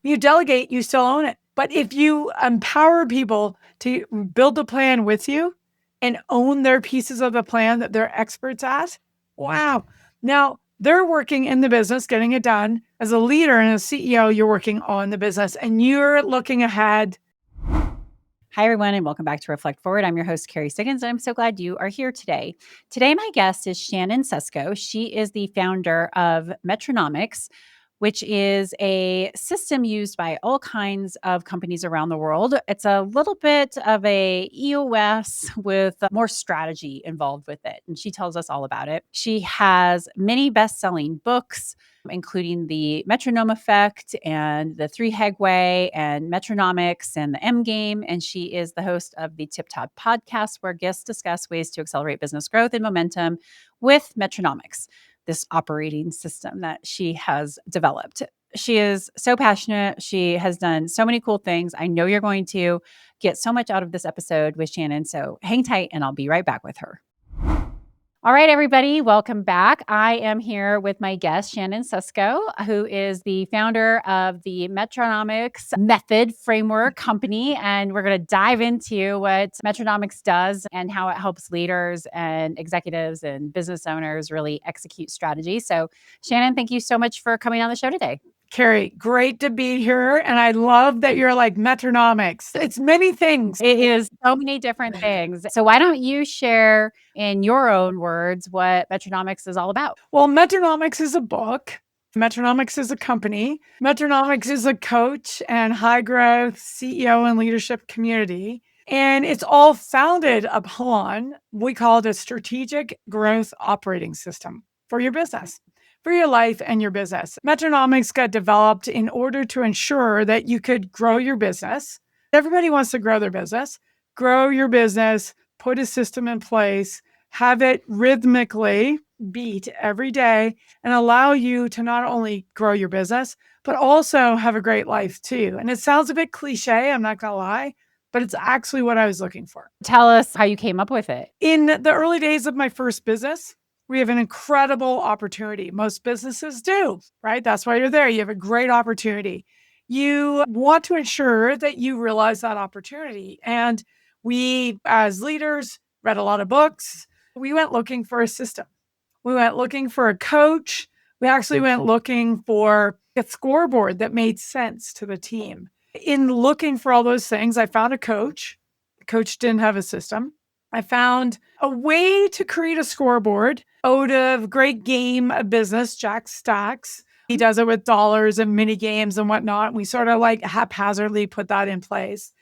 You delegate, you still own it. But if you empower people to build the plan with you and own their pieces of the plan that they're experts at, wow. Now they're working in the business, getting it done. As a leader and a CEO, you're working on the business and you're looking ahead. Hi, everyone, and welcome back to Reflect Forward. I'm your host, Kerry Siggins, and I'm so glad you are here today. Today, my guest is Shannon Susko. She is the founder of Metronomics, which is a system used by all kinds of companies around the world. It's a little bit of a EOS with more strategy involved with it, and she tells us all about it. She has many best-selling books, including the Metronome Effect and the Three Heg Way and Metronomics and the M Game. And she is the host of the Tip Top podcast, where guests discuss ways to accelerate business growth and momentum with Metronomics, this operating system that she has developed. She is so passionate. She has done so many cool things. I know you're going to get so much out of this episode with Shannon. So hang tight and I'll be right back with her. All right, everybody, welcome back. I am here with my guest, Shannon Susko, who is the founder of the Metronomics Method Framework Company. And we're going to dive into what Metronomics does and how it helps leaders and executives and business owners really execute strategy. So, Shannon, thank you so much for coming on the show today. Kerry, great to be here. And I love that you're like Metronomics. It's many things. It is so many different things. So why don't you share in your own words what Metronomics is all about? Well, Metronomics is a book. Metronomics is a company. Metronomics is a coach and high growth CEO and leadership community. And it's all founded upon, we call it a strategic growth operating system for your business, for your life and your business. Metronomics got developed in order to ensure that you could grow your business. Everybody wants to grow their business. Grow your business, put a system in place, have it rhythmically beat every day and allow you to not only grow your business, but also have a great life too. And it sounds a bit cliche, I'm not going to lie, but it's actually what I was looking for. Tell us how you came up with it. In the early days of my first business, we have an incredible opportunity. Most businesses do, right? That's why you're there. You have a great opportunity. You want to ensure that you realize that opportunity. And we, as leaders, read a lot of books. We went looking for a system. We went looking for a coach. We actually went looking for a scoreboard that made sense to the team. In looking for all those things, I found a coach. The coach didn't have a system. I found a way to create a scoreboard out of great game business, Jack Stacks. He does it with dollars and mini games and whatnot. We sort of like haphazardly put that in place.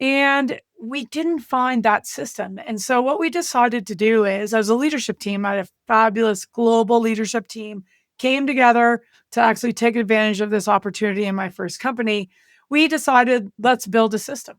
And we didn't find that system. And so what we decided to do is, as a leadership team, I had a fabulous global leadership team, came together to actually take advantage of this opportunity in my first company. We decided, let's build a system.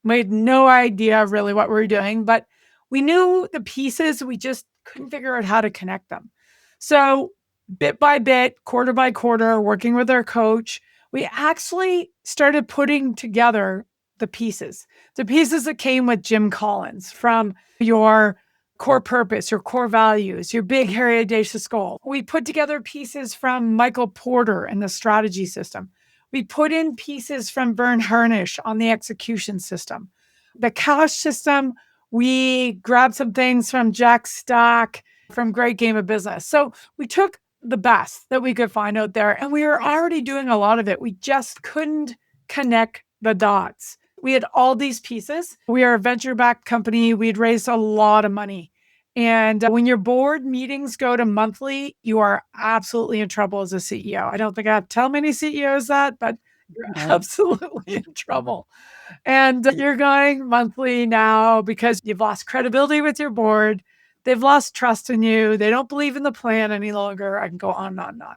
We had no idea really what we were doing, but we knew the pieces. We just couldn't figure out how to connect them. So bit by bit, quarter by quarter, working with our coach, we actually started putting together the pieces that came with Jim Collins, from your core purpose, your core values, your big, hairy, audacious goal. We put together pieces from Michael Porter and the strategy system. We put in pieces from Vern Harnish on the execution system. The cash system, we grabbed some things from Jack Stack, from Great Game of Business. So we took the best that we could find out there, and we were already doing a lot of it. We just couldn't connect the dots. We had all these pieces. We are a venture-backed company. We'd raised a lot of money. And when your board meetings go to monthly, you are absolutely in trouble as a CEO. I don't think I have to tell many CEOs that, but you're absolutely in trouble. And you're going monthly now because you've lost credibility with your board. They've lost trust in you. They don't believe in the plan any longer. I can go on and on and on.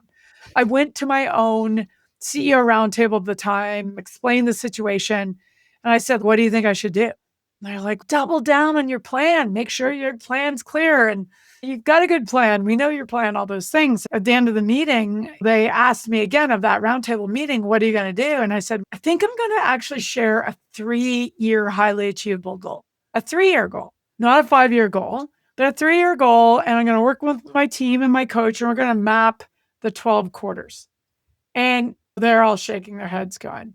I went to my own CEO roundtable at the time, explained the situation. And I said, what do you think I should do? And they're like, double down on your plan. Make sure your plan's clear. And you've got a good plan. We know your plan, all those things. At the end of the meeting, they asked me again of that roundtable meeting, what are you going to do? And I said, I think I'm going to actually share a 3-year highly achievable goal, a 3-year goal, not a 5-year goal, but a 3-year goal. And I'm going to work with my team and my coach, and we're going to map the 12 quarters. And They're all shaking their heads going,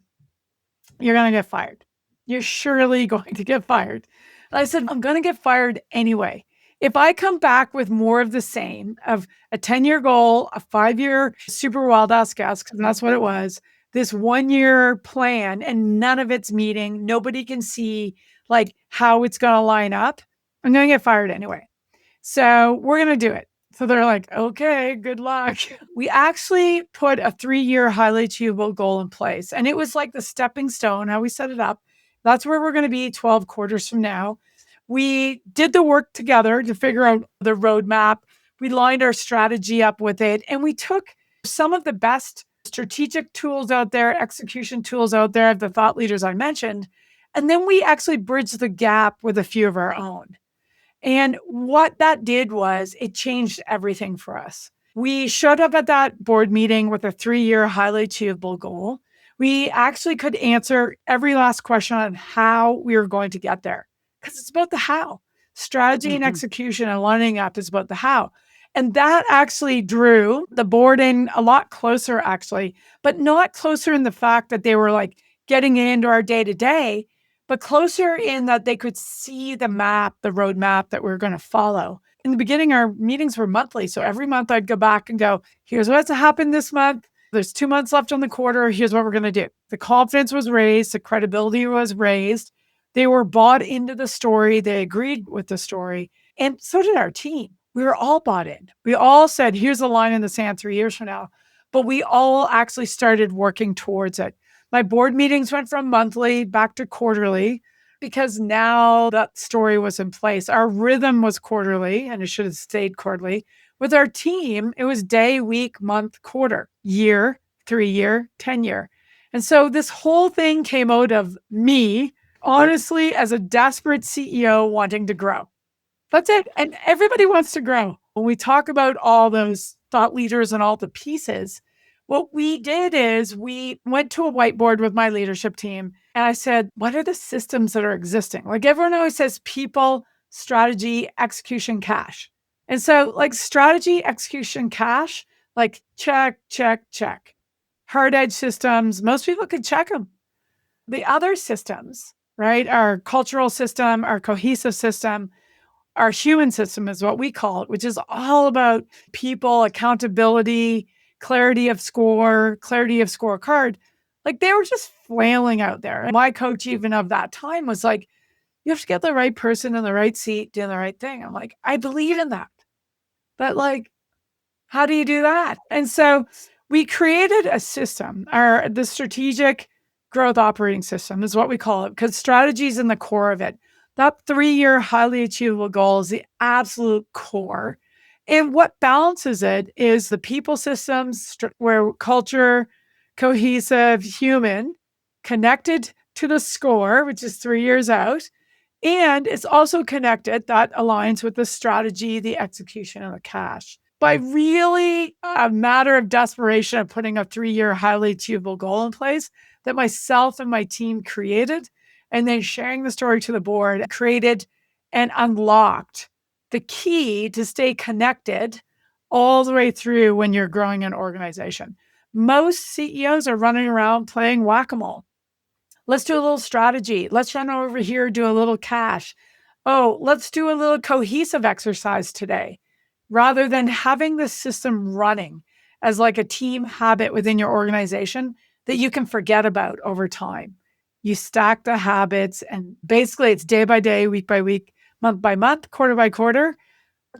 you're going to get fired. You're surely going to get fired. And I said, I'm going to get fired anyway. If I come back with more of the same, of a 10-year goal, a 5-year super wild ass guess, because that's what it was, this 1-year plan, and none of it's meeting, nobody can see like how it's going to line up, I'm going to get fired anyway. So we're going to do it. So they're like, okay, good luck. We actually put a 3-year highly achievable goal in place. And it was like the stepping stone, how we set it up. That's where we're going to be 12 quarters from now. We did the work together to figure out the roadmap. We lined our strategy up with it. And we took some of the best strategic tools out there, execution tools out there, the thought leaders I mentioned. And then we actually bridged the gap with a few of our own. And what that did was it changed everything for us. We showed up at that board meeting with a 3-year highly achievable goal. We actually could answer every last question on how we were going to get there, because it's about the how. Strategy and execution and lining up is about the how. And that actually drew the board in a lot closer, actually, but not closer in the fact that they were like getting into our day to day, but closer in that they could see the map, the roadmap that we're going to follow. In the beginning, our meetings were monthly. So every month I'd go back and go, here's what's happened this month. There's 2 months left on the quarter. Here's what we're going to do. The confidence was raised. The credibility was raised. They were bought into the story. They agreed with the story. And so did our team. We were all bought in. We all said, here's a line in the sand 3 years from now. But we all actually started working towards it. My board meetings went from monthly back to quarterly because now that story was in place. Our rhythm was quarterly, and it should have stayed quarterly. With our team, it was day, week, month, quarter, year, 3-year, 10-year. And so this whole thing came out of me, honestly, as a desperate CEO wanting to grow. That's it. And everybody wants to grow. When we talk about all those thought leaders and all the pieces, what we did is we went to a whiteboard with my leadership team and I said, what are the systems that are existing? Like everyone always says people, strategy, execution, cash. And so like strategy, execution, cash, like check, check, check. Hard edge systems, most people could check them. The other systems, right? Our cultural system, our cohesive system, our human system is what we call it, which is all about people, accountability, clarity of scorecard. Like they were just flailing out there. And my coach, even of that time, was like, you have to get the right person in the right seat doing the right thing. I'm like, I believe in that. But like, how do you do that? And so we created a system, the strategic growth operating system is what we call it, because strategy is in the core of it. That 3-year highly achievable goal is the absolute core. And what balances it is the people systems where culture, cohesive, human, connected to the score, which is 3 years out. And it's also connected, that aligns with the strategy, the execution, and the cash. By really a matter of desperation of putting a 3-year highly achievable goal in place that myself and my team created, and then sharing the story to the board, created and unlocked the key to stay connected all the way through when you're growing an organization. Most CEOs are running around playing whack-a-mole. Let's do a little strategy. Let's run over here, do a little cash. Oh, let's do a little cohesive exercise today, rather than having the system running as like a team habit within your organization that you can forget about over time. You stack the habits and basically it's day by day, week by week, month by month, quarter by quarter.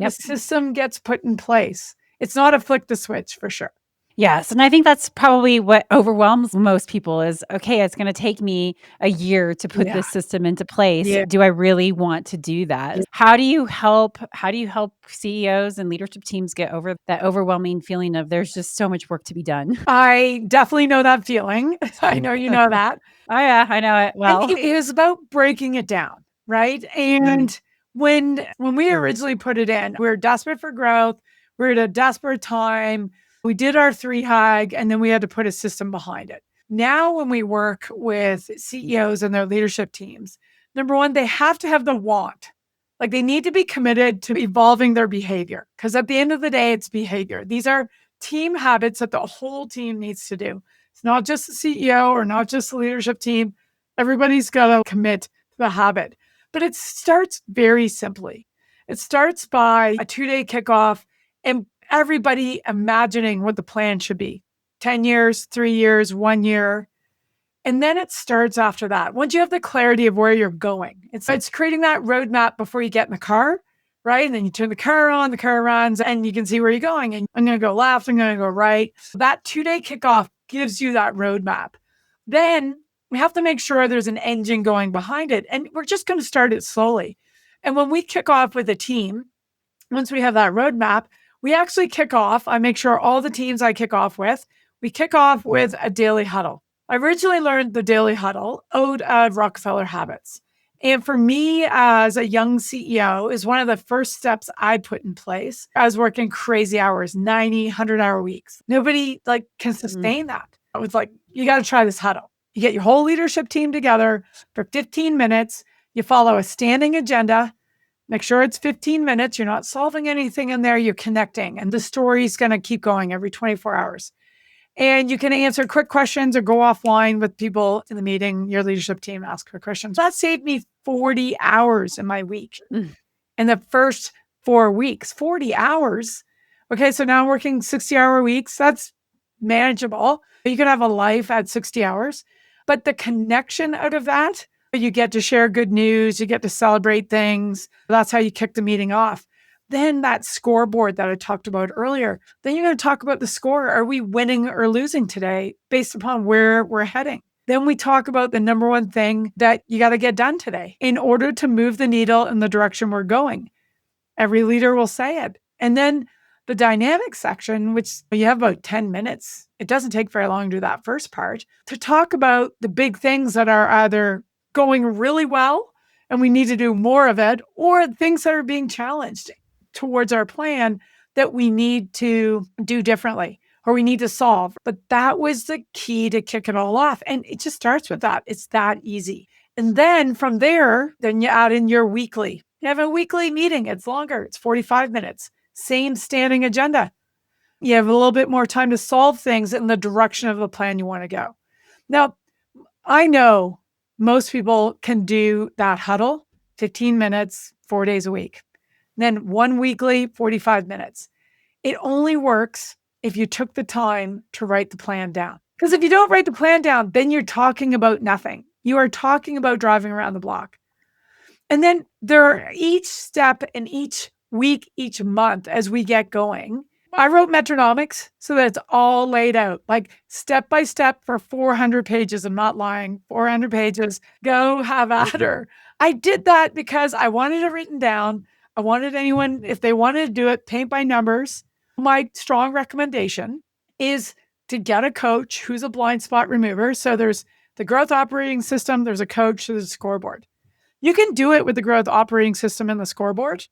Yep. The system gets put in place. It's not a flick the switch for sure. Yes. And I think that's probably what overwhelms most people is, okay, it's going to take me a year to put this system into place. Yeah. Do I really want to do that? Yeah. How do you help CEOs and leadership teams get over that overwhelming feeling of there's just so much work to be done? I definitely know that feeling. I know you know that. Oh yeah, I know it well. And it is about breaking it down, right? And when we originally put it in, we were desperate for growth. We were at a desperate time. We did our 3-hag, and then we had to put a system behind it. Now, when we work with CEOs and their leadership teams, number one, they have to have the want. Like they need to be committed to evolving their behavior, because at the end of the day, it's behavior. These are team habits that the whole team needs to do. It's not just the CEO or not just the leadership team. Everybody's got to commit to the habit. But it starts very simply. It starts by a 2-day kickoff and everybody imagining what the plan should be. 10 years, 3 years, 1 year. And then it starts after that. Once you have the clarity of where you're going, it's creating that roadmap before you get in the car, right? And then you turn the car on, the car runs, and you can see where you're going. And I'm going to go left, I'm going to go right. That 2-day kickoff gives you that roadmap. Then we have to make sure there's an engine going behind it. And we're just going to start it slowly. And when we kick off with a team, once we have that roadmap, we actually kick off. I make sure all the teams I kick off with, we kick off with a daily huddle. I originally learned the daily huddle out of Rockefeller Habits. And for me as a young CEO is one of the first steps I put in place. I was working crazy hours, 90, 100-hour weeks. Nobody can sustain that. I was like, you got to try this huddle. You get your whole leadership team together for 15 minutes. You follow a standing agenda. Make sure it's 15 minutes. You're not solving anything in there. You're connecting. And the story's going to keep going every 24 hours. And you can answer quick questions or go offline with people in the meeting, your leadership team, ask quick questions. That saved me 40 hours in my week. In the first 4 weeks, 40 hours. Okay, so now I'm working 60-hour weeks. That's manageable. You can have a life at 60 hours. But the connection out of that, you get to share good news, you get to celebrate things. That's how you kick the meeting off. Then that scoreboard that I talked about earlier, then you're going to talk about the score. Are we winning or losing today based upon where we're heading? Then we talk about the number one thing that you got to get done today in order to move the needle in the direction we're going. Every leader will say it. And then the dynamic section, which you have about 10 minutes. It doesn't take very long to do that first part, to talk about the big things that are either going really well and we need to do more of it, or things that are being challenged towards our plan that we need to do differently or we need to solve. But that was the key to kick it all off. And it just starts with that. It's that easy. And then from there, then you add in your weekly. You have a weekly meeting. It's longer. It's 45 minutes. Same standing agenda. You have a little bit more time to solve things in the direction of the plan you want to go. Now, I know most people can do that huddle, 15 minutes, 4 days a week. Then one weekly, 45 minutes. It only works if you took the time to write the plan down. Because if you don't write the plan down, then you're talking about nothing. You are talking about driving around the block. And then there are each step in each week, each month as we get going. I wrote Metronomics so that it's all laid out, like step by step for 400 pages. I'm not lying, 400 pages. Go have at her. I did that because I wanted it written down. I wanted anyone, if they wanted to do it, paint by numbers. My strong recommendation is to get a coach who's a blind spot remover. So there's the growth operating system, there's a coach, there's a scoreboard. You can do it with the growth operating system and the scoreboard.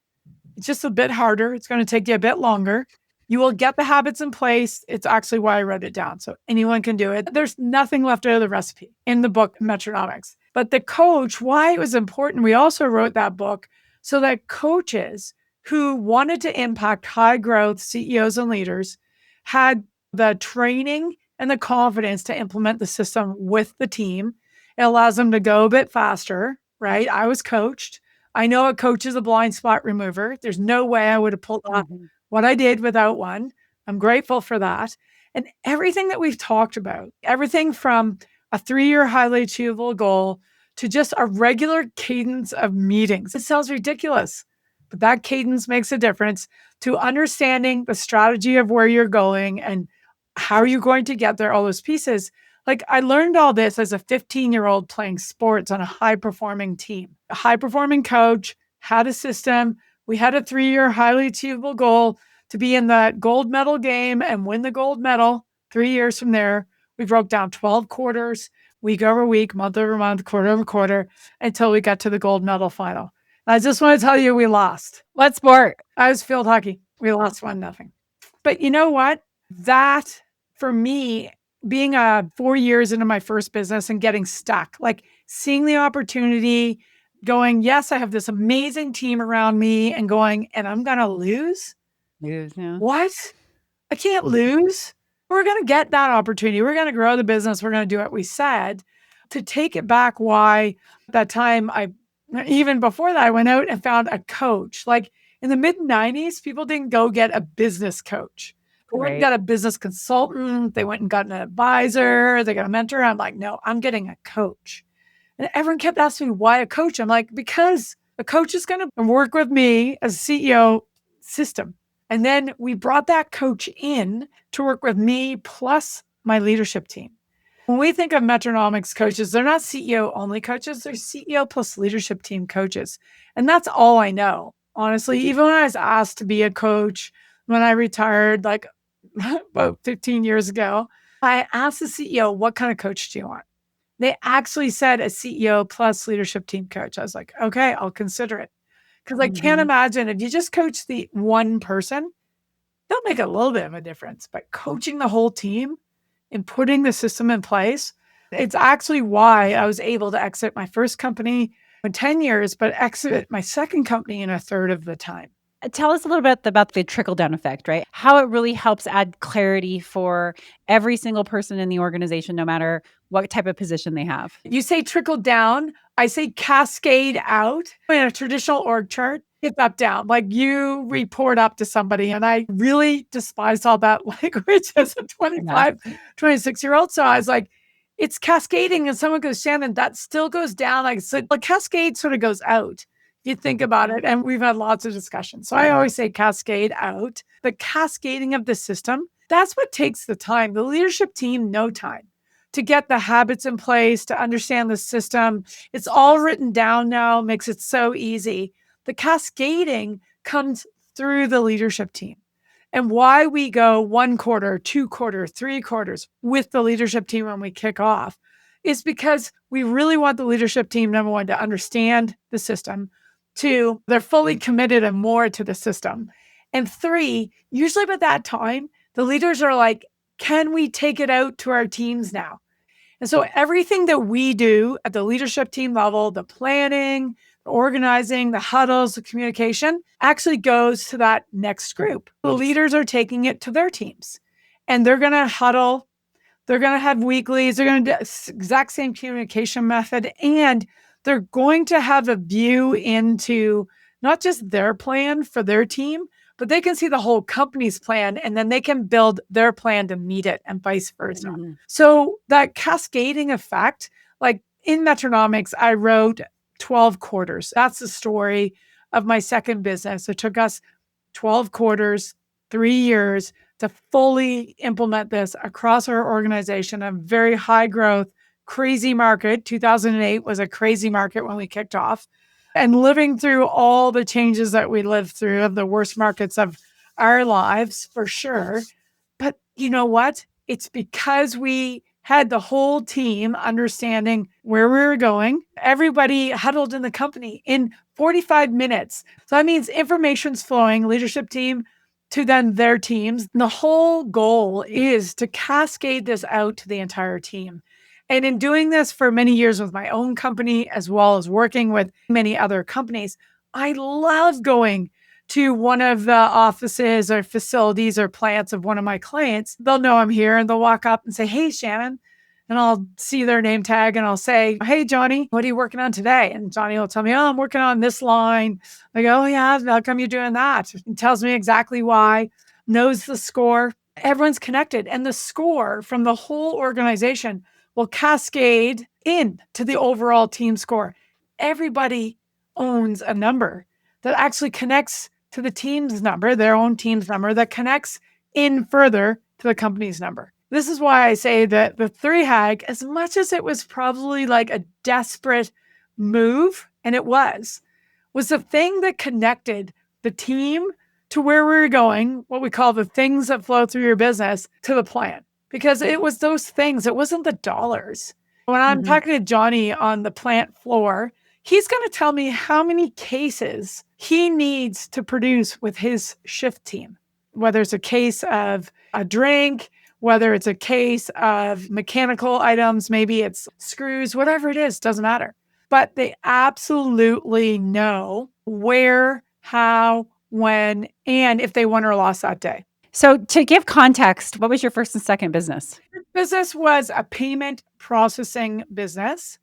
It's just a bit harder. It's going to take you a bit longer. You will get the habits in place. It's actually why I wrote it down. So anyone can do it. There's nothing left out of the recipe in the book, Metronomics. But the coach, why it was important, we also wrote that book so that coaches who wanted to impact high growth CEOs and leaders had the training and the confidence to implement the system with the team. It allows them to go a bit faster, right? I was coached. I know a coach is a blind spot remover. There's no way I would have pulled off what I did without one. I'm grateful for that. And everything that we've talked about, everything from a 3-year highly achievable goal to just a regular cadence of meetings. It sounds ridiculous, but that cadence makes a difference to understanding the strategy of where you're going and how are you going to get there, all those pieces. Like I learned all this as a 15-year-old playing sports on a high-performing team. A high-performing coach had a system. We had a 3-year highly achievable goal to be in that gold medal game and win the gold medal. 3 years from there, we broke down 12 quarters, week over week, month over month, quarter over quarter, until we got to the gold medal final. And I just want to tell you, we lost. What sport? I was field hockey. We lost 1-0. But you know what? That, for me, being 4 years into my first business and getting stuck, like seeing the opportunity, going, yes, I have this amazing team around me, and going, and I'm going to lose? Yeah. What? I can't lose. we're going to get that opportunity. We're going to grow the business. We're going to do what we said. To take it back, why at that time, even before that, I went out and found a coach. Like in the mid-90s, people didn't go get a business coach. They went and got a business consultant. They went and got an advisor. They got a mentor. I'm like, no, I'm getting a coach. And everyone kept asking me, why a coach? I'm like, because a coach is going to work with me as CEO system. And then we brought that coach in to work with me plus my leadership team. When we think of Metronomics coaches, they're not CEO only coaches, they're CEO plus leadership team coaches. And that's all I know. Honestly, even when I was asked to be a coach, when I retired like about 15 years ago, I asked the CEO, what kind of coach do you want? They actually said a CEO plus leadership team coach. I was like, okay, I'll consider it. Because I can't imagine if you just coach the one person, they'll make a little bit of a difference. But coaching the whole team and putting the system in place, it's actually why I was able to exit my first company in 10 years, but exit my second company in a third of the time. Tell us a little bit about the trickle-down effect, right? How it really helps add clarity for every single person in the organization, no matter what type of position they have. You say trickle down, I say cascade out. In a traditional org chart, it's up down. Like you report up to somebody. And I really despise all that language as a 25, 26-year-old. So I was like, it's cascading. And someone goes, Shannon, that still goes down. Like, so the cascade sort of goes out. You think about it, and we've had lots of discussions. So I always say cascade out. The cascading of the system, that's what takes the time. The leadership team, no time to get the habits in place, to understand the system. It's all written down now, makes it so easy. The cascading comes through the leadership team. And why we go 1 quarter, 2 quarters, 3 quarters with the leadership team when we kick off is because we really want the leadership team, number one, to understand the system. 2, they're fully committed and more to the system. And 3, usually by that time, the leaders are like, can we take it out to our teams now? And so everything that we do at the leadership team level, the planning, the organizing, the huddles, the communication, actually goes to that next group. The leaders are taking it to their teams and they're going to huddle. They're going to have weeklies. They're going to do the exact same communication method. And they're going to have a view into not just their plan for their team, but they can see the whole company's plan and then they can build their plan to meet it and vice versa. So that cascading effect, like in Metronomics, I wrote 12 quarters. That's the story of my second business. It took us 12 quarters, 3 years to fully implement this across our organization, a very high growth, crazy market. 2008 was a crazy market when we kicked off. And living through all the changes that we lived through of the worst markets of our lives, for sure. But you know what? It's because we had the whole team understanding where we were going. Everybody huddled in the company in 45 minutes. So that means information's flowing, leadership team to then their teams. The whole goal is to cascade this out to the entire team. And in doing this for many years with my own company, as well as working with many other companies, I love going to one of the offices or facilities or plants of one of my clients. They'll know I'm here and they'll walk up and say, hey, Shannon. And I'll see their name tag and I'll say, hey, Johnny, what are you working on today? And Johnny will tell me, oh, I'm working on this line. I go, oh, yeah, how come you're doing that? He tells me exactly why, knows the score. Everyone's connected. And the score from the whole organization will cascade in to the overall team score. Everybody owns a number that actually connects to the team's number, their own team's number, that connects in further to the company's number. This is why I say that the 3-hag, as much as it was probably like a desperate move, and it was the thing that connected the team to where we were going, what we call the things that flow through your business, to the plan. Because it was those things, it wasn't the dollars. When I'm talking to Johnny on the plant floor, he's going to tell me how many cases he needs to produce with his shift team, whether it's a case of a drink, whether it's a case of mechanical items, maybe it's screws, whatever it is, doesn't matter. But they absolutely know where, how, when, and if they won or lost that day. So to give context, what was your first and second business? Business was a payment processing business,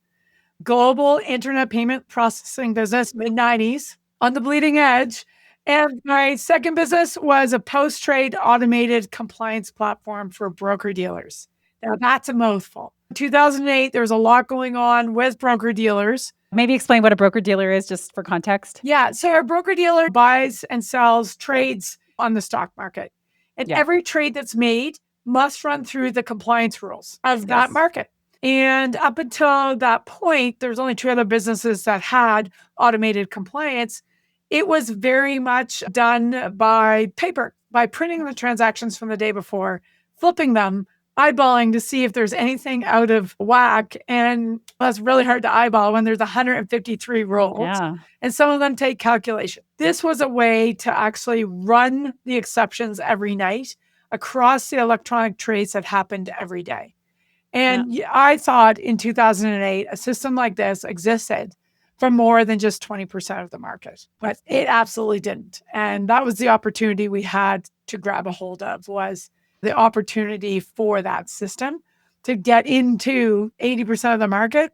global internet payment processing business, mid-90s, on the bleeding edge. And my second business was a post-trade automated compliance platform for broker-dealers. Now, that's a mouthful. In 2008, there was a lot going on with broker-dealers. Maybe explain what a broker-dealer is just for context. Yeah, so a broker-dealer buys and sells trades on the stock market. And Yeah. every trade that's made must run through the compliance rules of that Yes. market. And up until that point, there's only two other businesses that had automated compliance. It was very much done by paper, by printing the transactions from the day before, flipping them, eyeballing to see if there's anything out of whack. And that's really hard to eyeball when there's 153 rules. Yeah. And some of them take calculation. This was a way to actually run the exceptions every night across the electronic trades that happened every day. And I thought in 2008, a system like this existed for more than just 20% of the market, but it absolutely didn't. And that was the opportunity we had to grab a hold of, was the opportunity for that system to get into 80% of the market.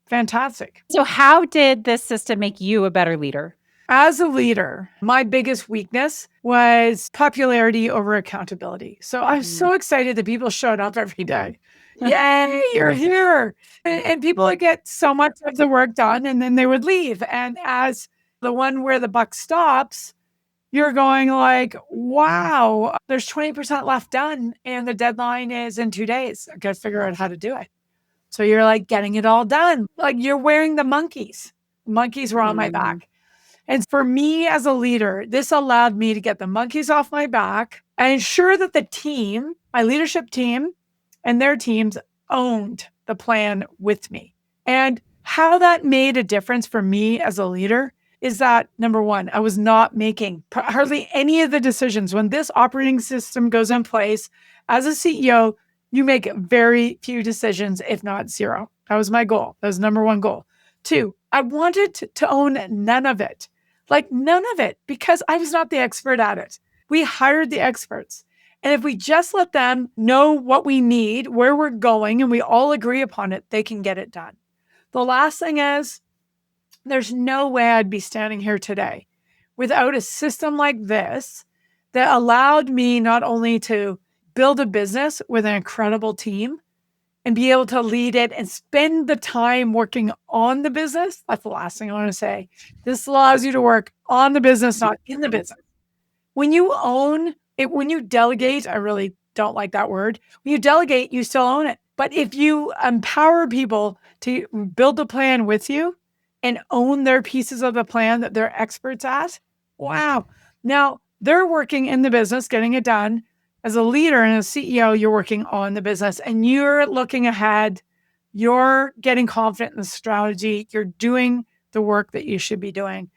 Fantastic. So how did this system make you a better leader? As a leader, my biggest weakness was popularity over accountability. So I'm so excited that people showed up every day. Yay, you're here. And people would get so much of the work done and then they would leave. And as the one where the buck stops, you're going like, wow, there's 20% left done and the deadline is in 2 days. I got to figure out how to do it. So you're like getting it all done. Like you're wearing the monkeys. Monkeys were on my back. And for me as a leader, this allowed me to get the monkeys off my back and ensure that the team, my leadership team and their teams, owned the plan with me. And how that made a difference for me as a leader is that, number one, I was not making hardly any of the decisions. When this operating system goes in place, as a CEO, you make very few decisions, if not zero. That was my goal. That was number one goal. Two, I wanted to own none of it. Like none of it, because I was not the expert at it. We hired the experts. And if we just let them know what we need, where we're going, and we all agree upon it, they can get it done. The last thing is, there's no way I'd be standing here today without a system like this that allowed me not only to build a business with an incredible team and be able to lead it and spend the time working on the business. That's the last thing I want to say. This allows you to work on the business, not in the business. When you own it, when you delegate, I really don't like that word. When you delegate, you still own it. But if you empower people to build a plan with you and own their pieces of the plan that they're experts at, wow. Now they're working in the business, getting it done. As a leader and a CEO, you're working on the business and you're looking ahead. You're getting confident in the strategy. You're doing the work that you should be doing.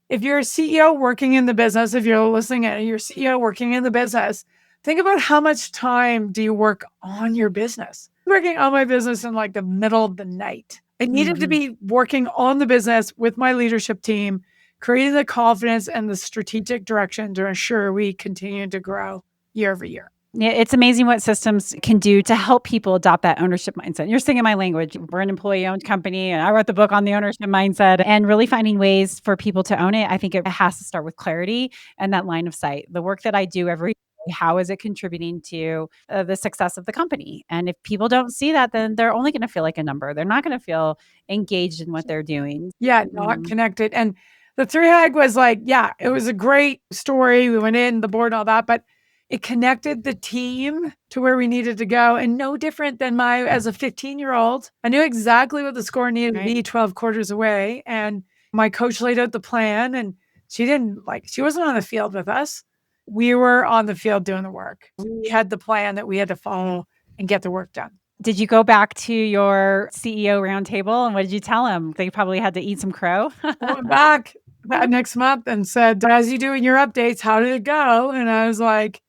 If you're a CEO working in the business, if you're listening and you're CEO working in the business, think about how much time do you work on your business? I'm working on my business in like the middle of the night. I needed to be working on the business with my leadership team, creating the confidence and the strategic direction to ensure we continue to grow year over year. Yeah, it's amazing what systems can do to help people adopt that ownership mindset. You're singing my language. We're an employee-owned company, and I wrote the book on the ownership mindset and really finding ways for people to own it. I think it has to start with clarity and that line of sight. The work that I do every day, how is it contributing to the success of the company? And if people don't see that, then they're only going to feel like a number. They're not going to feel engaged in what they're doing. Yeah, not connected. And the 3-Hag was like, yeah, it was a great story. We went in, the board and all that, but it connected the team to where we needed to go. And no different than as a 15-year-old, I knew exactly what the score needed to be 12 quarters away. And my coach laid out the plan and she wasn't on the field with us. We were on the field doing the work. We had the plan that we had to follow and get the work done. Did you go back to your CEO roundtable and what did you tell him? They probably had to eat some crow. I went back that next month and said, as you do in your updates, how did it go? And I was like,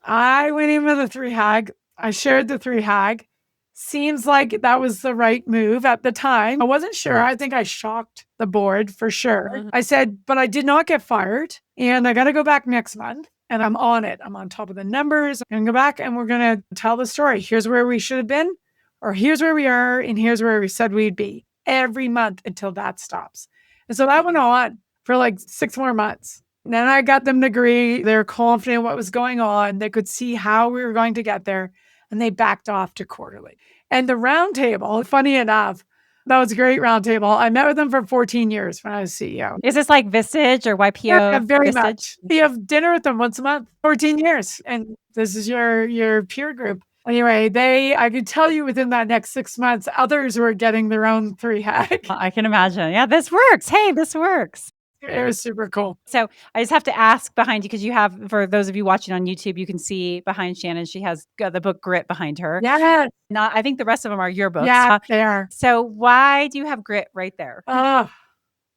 I went in with a 3-Hag. I shared the 3-Hag. Seems like that was the right move at the time. I wasn't sure. I think I shocked the board for sure. I said, but I did not get fired and I got to go back next month and I'm on it. I'm on top of the numbers. I'm going to go back and we're going to tell the story. Here's where we should have been, or here's where we are, and here's where we said we'd be every month until that stops. And so that went on for like 6 more months. And then I got them to agree. They're confident in what was going on. They could see how we were going to get there, and they backed off to quarterly. And the roundtable, funny enough, that was a great roundtable. I met with them for 14 years when I was CEO. Is this like Vistage or YPO? Yeah, very Vistage? much. You have dinner with them once a month, 14 years. And this is your peer group. Anyway, I could tell you within that next 6 months, others were getting their own 3-hack. I can imagine. Yeah, this works. Hey, this works. It was super cool. So I just have to ask behind you, because you have, for those of you watching on YouTube, you can see behind Shannon, she has the book Grit behind her. Yeah. I think the rest of them are your books. Yeah, they are. So why do you have Grit right there? Well,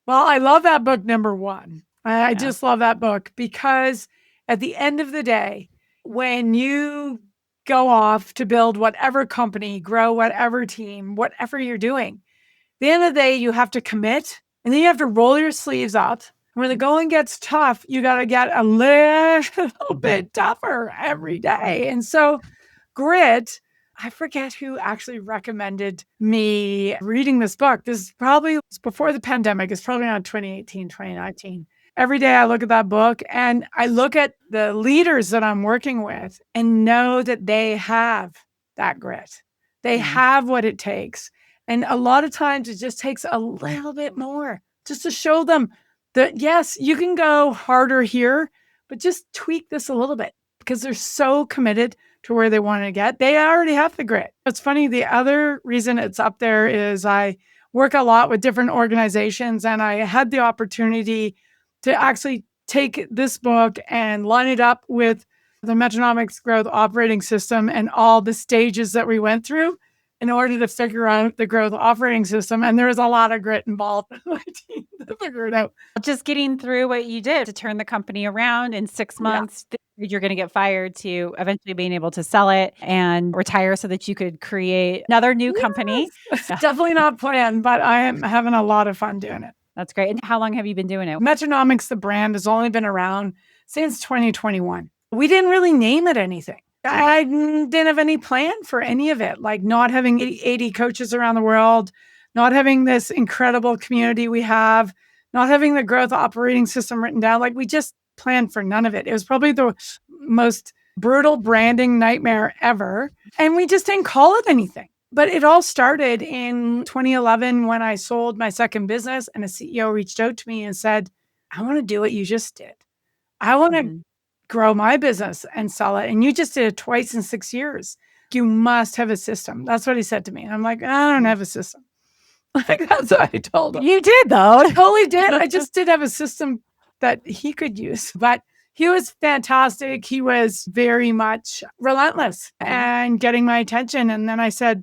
I love that book, number one. I just love that book because at the end of the day, when you go off to build whatever company, grow whatever team, whatever you're doing, at the end of the day, you have to commit, and then you have to roll your sleeves up. And when the going gets tough, you got to get a little bit tougher every day. And so Grit, I forget who actually recommended me reading this book. This is probably before the pandemic. It's probably around 2018, 2019. Every day I look at that book and I look at the leaders that I'm working with and know that they have that grit. They have what it takes. And a lot of times it just takes a little bit more just to show them that, yes, you can go harder here, but just tweak this a little bit because they're so committed to where they want to get. They already have the grit. It's funny. The other reason it's up there is I work a lot with different organizations, and I had the opportunity to actually take this book and line it up with the Metronomics growth operating system and all the stages that we went through in order to figure out the growth operating system. And there was a lot of grit involved in my team to figure it out. Just getting through what you did to turn the company around in 6 months. You're going to get fired, to eventually being able to sell it and retire so that you could create another new company. Definitely not planned, but I am having a lot of fun doing it. That's great. And how long have you been doing it? Metronomics, the brand, has only been around since 2021. We didn't really name it anything. I didn't have any plan for any of it, like not having 80 coaches around the world, not having this incredible community we have, not having the growth operating system written down. Like, we just planned for none of it. It was probably the most brutal branding nightmare ever. And we just didn't call it anything. But it all started in 2011 when I sold my second business, and a CEO reached out to me and said, I want to do what you just did. I want to grow my business and sell it. And you just did it twice in 6 years. You must have a system. That's what he said to me. And I'm like, I don't have a system. Like, that's what I told him. You did, though. I totally did. I just did have a system that he could use. But he was fantastic. He was very much relentless and getting my attention. And then I said,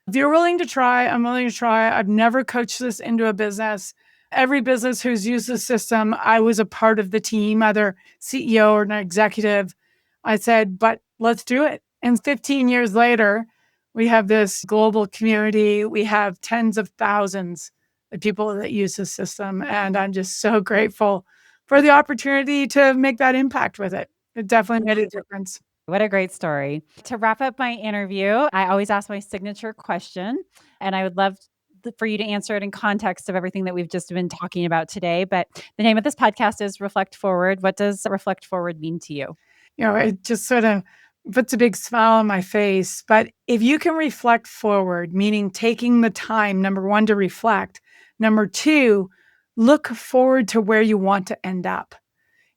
if you're willing to try, I'm willing to try. I've never coached this into a business. Every business who's used the system, I was a part of the team, either CEO or an executive. I said, but let's do it. And 15 years later, we have this global community. We have tens of thousands of people that use the system. And I'm just so grateful for the opportunity to make that impact with it. It definitely made a difference. What a great story. To wrap up my interview, I always ask my signature question, and I would love for you to answer it in context of everything that we've just been talking about today. But the name of this podcast is Reflect Forward. What does Reflect Forward mean to you? It just sort of puts a big smile on my face. But if you can reflect forward, meaning taking the time, number one, to reflect, number two, look forward to where you want to end up.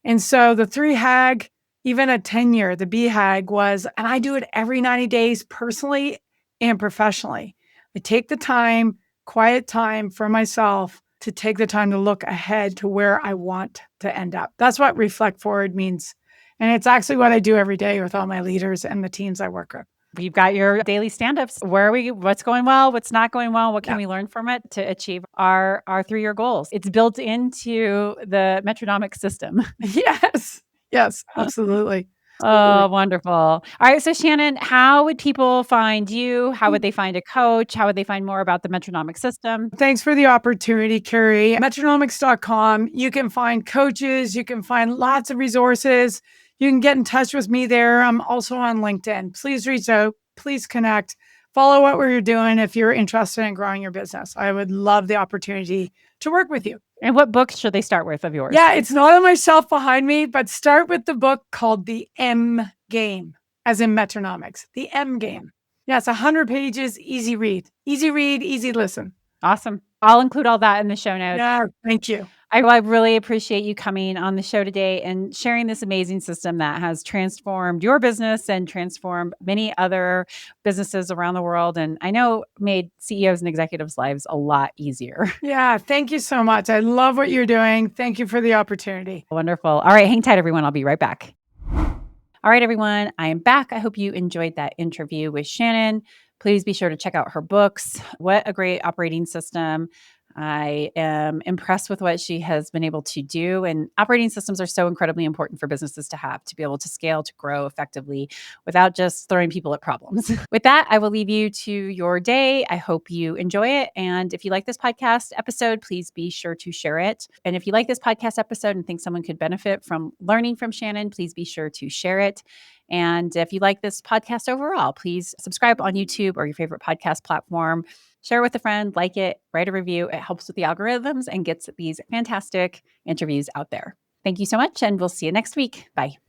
And so the 3-HAG, even a 10-year, the BHAG was, and I do it every 90 days personally and professionally. I take the time, quiet time for myself to take the time to look ahead to where I want to end up. That's what reflect forward means. And it's actually what I do every day with all my leaders and the teams I work with. You've got your daily stand-ups. What's going well? What's not going well? What can we learn from it to achieve our 3-year goals? It's built into the Metronomics system. Yes, absolutely. Oh, wonderful. All right. So Shannon, how would people find you? How would they find a coach? How would they find more about the Metronomics system? Thanks for the opportunity, Kerry. Metronomics.com. You can find coaches. You can find lots of resources. You can get in touch with me there. I'm also on LinkedIn. Please reach out. Please connect. Follow what we're doing if you're interested in growing your business. I would love the opportunity to work with you. And what books should they start with of yours? Yeah, it's not on my shelf behind me, but start with the book called The M Game, as in Metronomics. The M Game. Yeah, it's 100 pages, easy read, easy listen. Awesome. I'll include all that in the show notes. Yeah, thank you. I really appreciate you coming on the show today and sharing this amazing system that has transformed your business and transformed many other businesses around the world. And I know made CEOs and executives' lives a lot easier. Yeah, thank you so much. I love what you're doing. Thank you for the opportunity. Wonderful. All right, hang tight, everyone. I'll be right back. All right, everyone. I am back. I hope you enjoyed that interview with Shannon. Please be sure to check out her books. What a great operating system. I am impressed with what she has been able to do. And operating systems are so incredibly important for businesses to have, to be able to scale, to grow effectively without just throwing people at problems. With that, I will leave you to your day. I hope you enjoy it. And if you like this podcast episode, please be sure to share it. And if you like this podcast episode and think someone could benefit from learning from Shannon, please be sure to share it. And if you like this podcast overall, please subscribe on YouTube or your favorite podcast platform. Share with a friend, like it, write a review. It helps with the algorithms and gets these fantastic interviews out there. Thank you so much, and we'll see you next week. Bye.